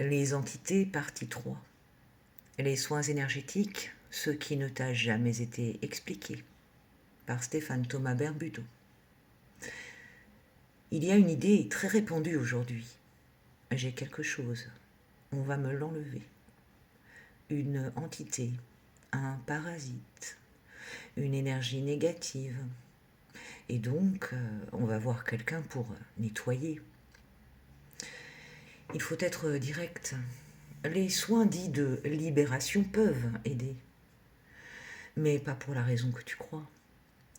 Les entités, partie 3. Les soins énergétiques, ce qui ne t'a jamais été expliqué, par Stéphane Thomas Berbudo. Il y a une idée très répandue aujourd'hui. J'ai quelque chose, on va me l'enlever. Une entité, un parasite, une énergie négative. Et donc, on va voir quelqu'un pour nettoyer. Il faut être direct. Les soins dits de libération peuvent aider, mais pas pour la raison que tu crois.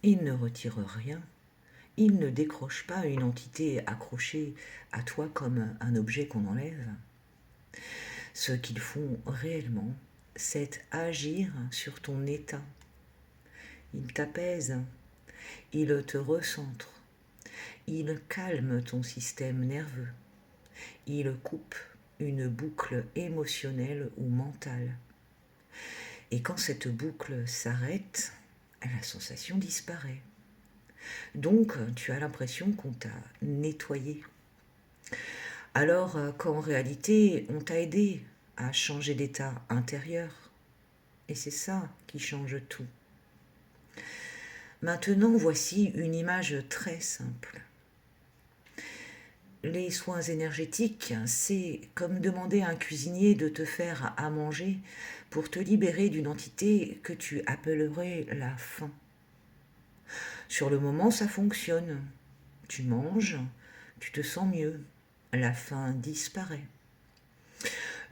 Ils ne retirent rien. Ils ne décrochent pas une entité accrochée à toi comme un objet qu'on enlève. Ce qu'ils font réellement, c'est agir sur ton état. Ils t'apaisent, ils te recentrent, ils calment ton système nerveux, ils coupent une boucle émotionnelle ou mentale. Et quand cette boucle s'arrête, la sensation disparaît. Donc, tu as l'impression qu'on t'a nettoyé. Alors qu'en réalité, on t'a aidé à changer d'état intérieur. Et c'est ça qui change tout. Maintenant, voici une image très simple. Les soins énergétiques, c'est comme demander à un cuisinier de te faire à manger pour te libérer d'une entité que tu appellerais la faim. Sur le moment, ça fonctionne. Tu manges, tu te sens mieux, la faim disparaît.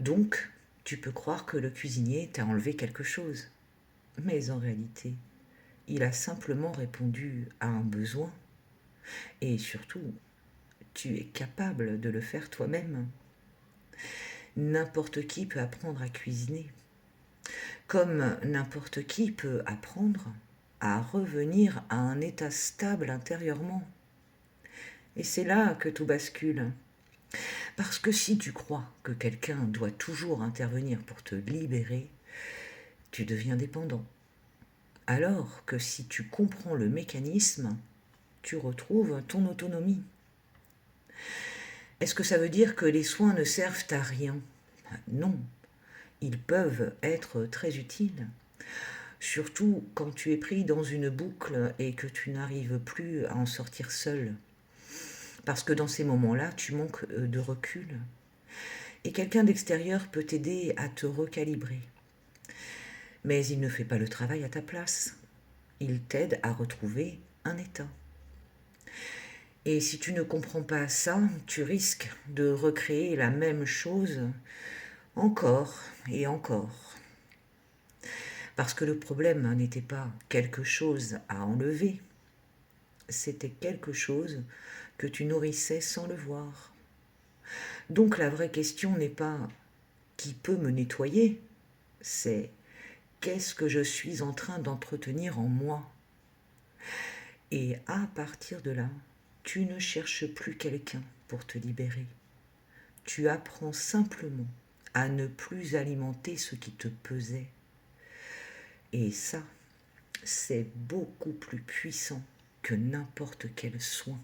Donc, tu peux croire que le cuisinier t'a enlevé quelque chose. Mais en réalité, il a simplement répondu à un besoin. Et surtout, tu es capable de le faire toi-même. N'importe qui peut apprendre à cuisiner, comme n'importe qui peut apprendre à revenir à un état stable intérieurement. Et c'est là que tout bascule. Parce que si tu crois que quelqu'un doit toujours intervenir pour te libérer, tu deviens dépendant. Alors que si tu comprends le mécanisme, tu retrouves ton autonomie. Est-ce que ça veut dire que les soins ne servent à rien? Non, ils peuvent être très utiles. Surtout quand tu es pris dans une boucle et que tu n'arrives plus à en sortir seul. Parce que dans ces moments-là, tu manques de recul. Et quelqu'un d'extérieur peut t'aider à te recalibrer. Mais il ne fait pas le travail à ta place. Il t'aide à retrouver un état. Et si tu ne comprends pas ça, tu risques de recréer la même chose encore et encore. Parce que le problème n'était pas quelque chose à enlever, c'était quelque chose que tu nourrissais sans le voir. Donc la vraie question n'est pas qui peut me nettoyer, c'est qu'est-ce que je suis en train d'entretenir en moi. Et à partir de là, tu ne cherches plus quelqu'un pour te libérer. Tu apprends simplement à ne plus alimenter ce qui te pesait. Et ça, c'est beaucoup plus puissant que n'importe quel soin.